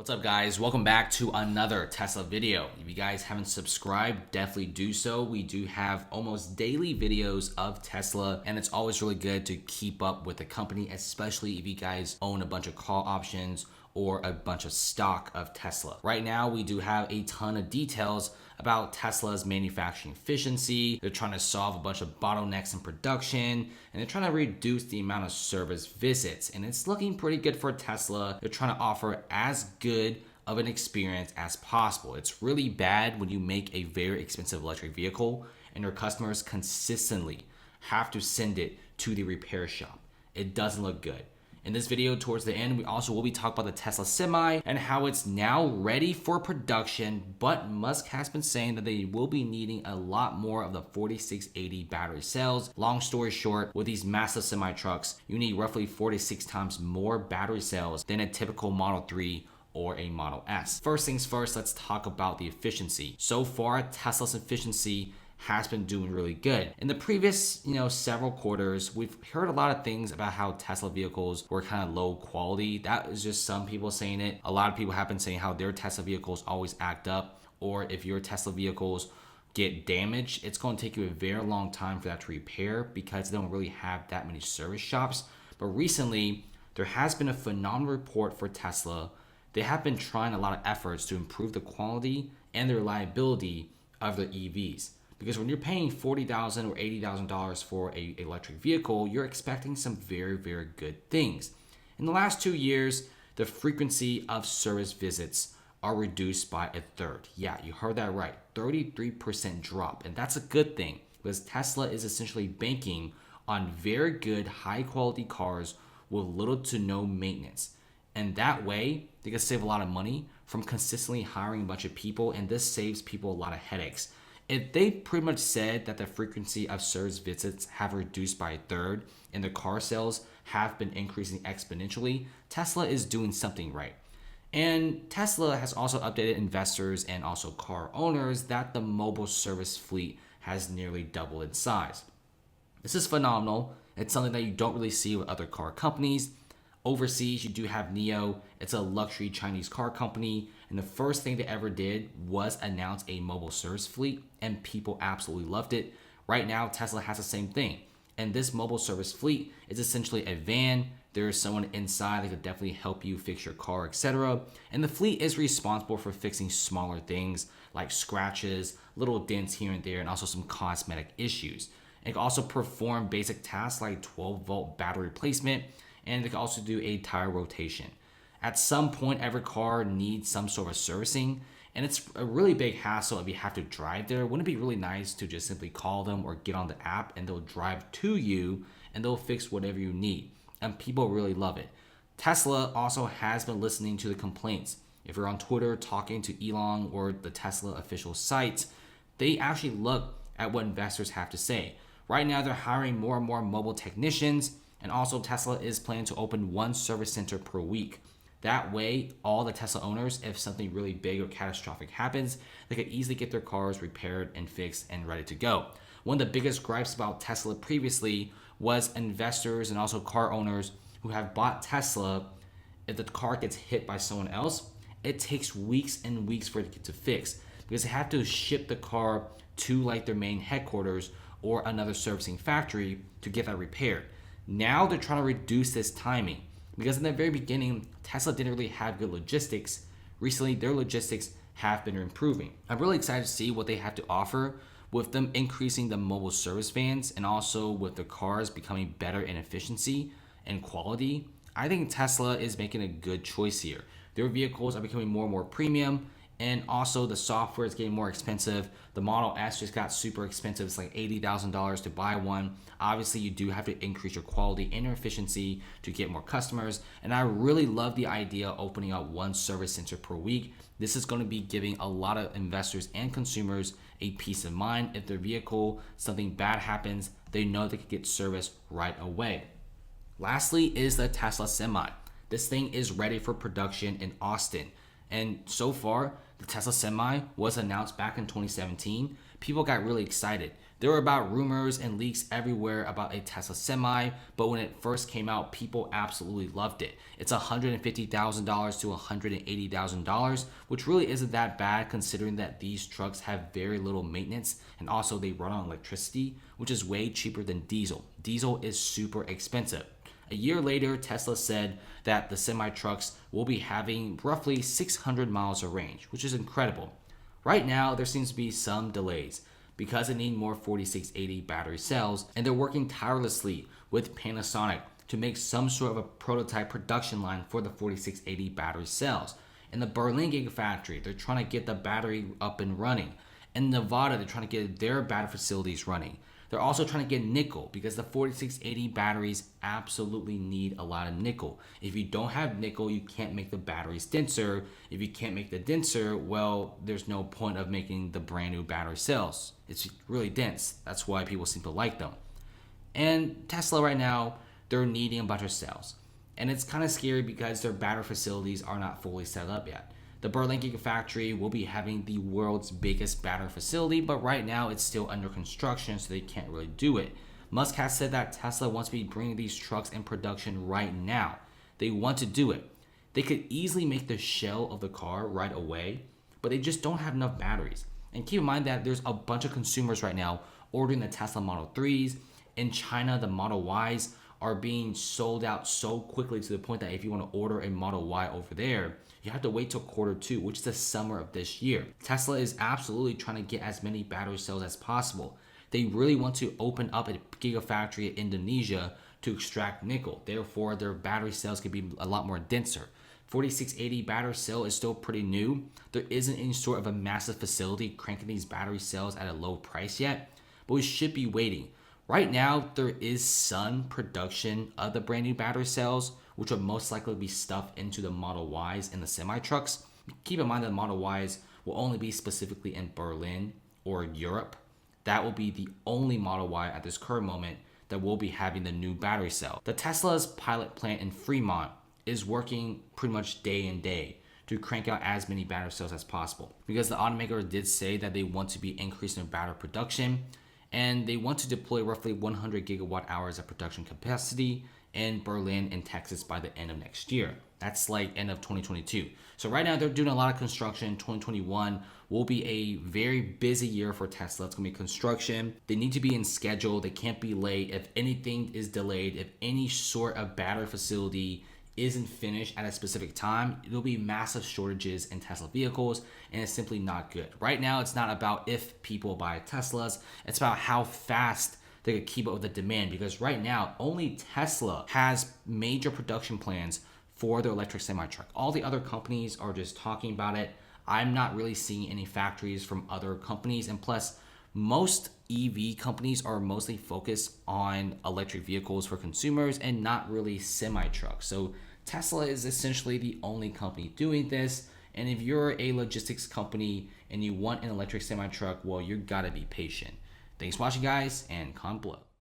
What's up, guys? Welcome back to another Tesla video. If you guys haven't subscribed, definitely do so. We do have almost daily videos of Tesla, and it's always really good to keep up with the company, especially if you guys own a bunch of call options or a bunch of stock of Tesla. Right now, we do have a ton of details about Tesla's manufacturing efficiency. They're trying to solve a bunch of bottlenecks in production, and they're trying to reduce the amount of service visits. And it's looking pretty good for Tesla. They're trying to offer as good of an experience as possible. It's really bad when you make a very expensive electric vehicle and your customers consistently have to send it to the repair shop. It doesn't look good. In this video, towards the end, we also will be talking about the Tesla Semi and how it's now ready for production, but Musk has been saying that they will be needing a lot more of the 4680 battery cells. Long story short, with these massive semi trucks, you need roughly 46 times more battery cells than a typical Model 3 or a Model S. First things first, let's talk about the efficiency. So far, Tesla's efficiency has been doing really good. In the previous, several quarters, we've heard a lot of things about how Tesla vehicles were kind of low quality. That is just some people saying it. A lot of people have been saying how their Tesla vehicles always act up, or if your Tesla vehicles get damaged, it's going to take you a very long time for that to repair because they don't really have that many service shops. But recently, there has been a phenomenal report for Tesla. They have been trying a lot of efforts to improve the quality and the reliability of their EVs. Because when you're paying $40,000 or $80,000 for an electric vehicle, you're expecting some very, very good things. In the last 2 years, the frequency of service visits are reduced by a third. Yeah, you heard that right. 33% drop. And that's a good thing because Tesla is essentially banking on very good, high quality cars with little to no maintenance. And that way, they can save a lot of money from consistently hiring a bunch of people. And this saves people a lot of headaches. If they pretty much said that the frequency of service visits have reduced by a third and the car sales have been increasing exponentially, Tesla is doing something right. And Tesla has also updated investors and also car owners that the mobile service fleet has nearly doubled in size. This is phenomenal. It's something that you don't really see with other car companies. Overseas, you do have NIO. It's a luxury Chinese car company. And the first thing they ever did was announce a mobile service fleet, and people absolutely loved it. Right now, Tesla has the same thing. And this mobile service fleet is essentially a van. There is someone inside that could definitely help you fix your car, etc. And the fleet is responsible for fixing smaller things like scratches, little dents here and there, and also some cosmetic issues. It can also perform basic tasks like 12-volt battery replacement, and they can also do a tire rotation. At some point, every car needs some sort of servicing, and it's a really big hassle if you have to drive there. Wouldn't it be really nice to just simply call them or get on the app and they'll drive to you and they'll fix whatever you need? And people really love it. Tesla also has been listening to the complaints. If you're on Twitter talking to Elon or the Tesla official site, they actually look at what investors have to say. Right now, they're hiring more and more mobile technicians. And also Tesla is planning to open one service center per week. That way, all the Tesla owners, if something really big or catastrophic happens, they could easily get their cars repaired and fixed and ready to go. One of the biggest gripes about Tesla previously was investors and also car owners who have bought Tesla. If the car gets hit by someone else, it takes weeks and weeks for it to get to fix because they have to ship the car to like their main headquarters or another servicing factory to get that repaired. Now they're trying to reduce this timing because in the very beginning, Tesla didn't really have good logistics. Recently, their logistics have been improving. I'm really excited to see what they have to offer with them increasing the mobile service vans and also with the cars becoming better in efficiency and quality. I think Tesla is making a good choice here. Their vehicles are becoming more and more premium, and also the software is getting more expensive. The Model S just got super expensive. It's like $80,000 to buy one. Obviously, you do have to increase your quality and your efficiency to get more customers. And I really love the idea of opening up one service center per week. This is going to be giving a lot of investors and consumers a peace of mind. If their vehicle, something bad happens, they know they can get service right away. Lastly is the Tesla Semi. This thing is ready for production in Austin. And so far, the Tesla Semi was announced back in 2017. People got really excited. There were about rumors and leaks everywhere about a Tesla Semi, but when it first came out, people absolutely loved it. It's $150,000 to $180,000, which really isn't that bad considering that these trucks have very little maintenance and also they run on electricity, which is way cheaper than diesel. Diesel is super expensive. A year later, Tesla said that the semi trucks will be having roughly 600 miles of range, which is incredible. Right now, there seems to be some delays because they need more 4680 battery cells, and they're working tirelessly with Panasonic to make some sort of a prototype production line for the 4680 battery cells. In the Berlin Gigafactory, they're trying to get the battery up and running. In Nevada, they're trying to get their battery facilities running. They're also trying to get nickel because the 4680 batteries absolutely need a lot of nickel. If you don't have nickel, you can't make the batteries denser. If you can't make the denser, well, there's no point of making the brand new battery cells. It's really dense. That's why people seem to like them. And Tesla right now, they're needing a bunch of cells. And it's kind of scary because their battery facilities are not fully set up yet. The Berlin Gigafactory will be having the world's biggest battery facility, but right now it's still under construction, so they can't really do it. Musk has said that Tesla wants to be bringing these trucks in production right now. They want to do it. They could easily make the shell of the car right away, but they just don't have enough batteries. And keep in mind that there's a bunch of consumers right now ordering the Tesla Model 3s. In China, the Model Ys are being sold out so quickly to the point that if you want to order a Model Y over there, you have to wait till Q2, which is the summer of this year. Tesla is absolutely trying to get as many battery cells as possible. They really want to open up a gigafactory in Indonesia to extract nickel. Therefore, their battery cells could be a lot more denser. 4680 battery cell is still pretty new. There isn't any sort of a massive facility cranking these battery cells at a low price yet, but we should be waiting. Right now, there is some production of the brand new battery cells, which will most likely be stuffed into the Model Ys and the semi-trucks. Keep in mind that the Model Ys will only be specifically in Berlin or Europe. That will be the only Model Y at this current moment that will be having the new battery cell. The Tesla's pilot plant in Fremont is working pretty much day and day to crank out as many battery cells as possible because the automaker did say that they want to be increasing their battery production and they want to deploy roughly 100 gigawatt hours of production capacity in Berlin and Texas by the end of next year. That's like end of 2022. So right now they're doing a lot of construction. 2021 will be a very busy year for Tesla. It's gonna be construction. They need to be in schedule. They can't be late. If anything is delayed, if any sort of battery facility isn't finished at a specific time, there'll be massive shortages in Tesla vehicles, and it's simply not good. Right now, it's not about if people buy Teslas, it's about how fast they could keep up with the demand, because right now, only Tesla has major production plans for their electric semi-truck. All the other companies are just talking about it. I'm not really seeing any factories from other companies, and plus, most EV companies are mostly focused on electric vehicles for consumers and not really semi-trucks. So Tesla is essentially the only company doing this. And if you're a logistics company and you want an electric semi-truck, well, you gotta be patient. Thanks for watching, guys, and comment below.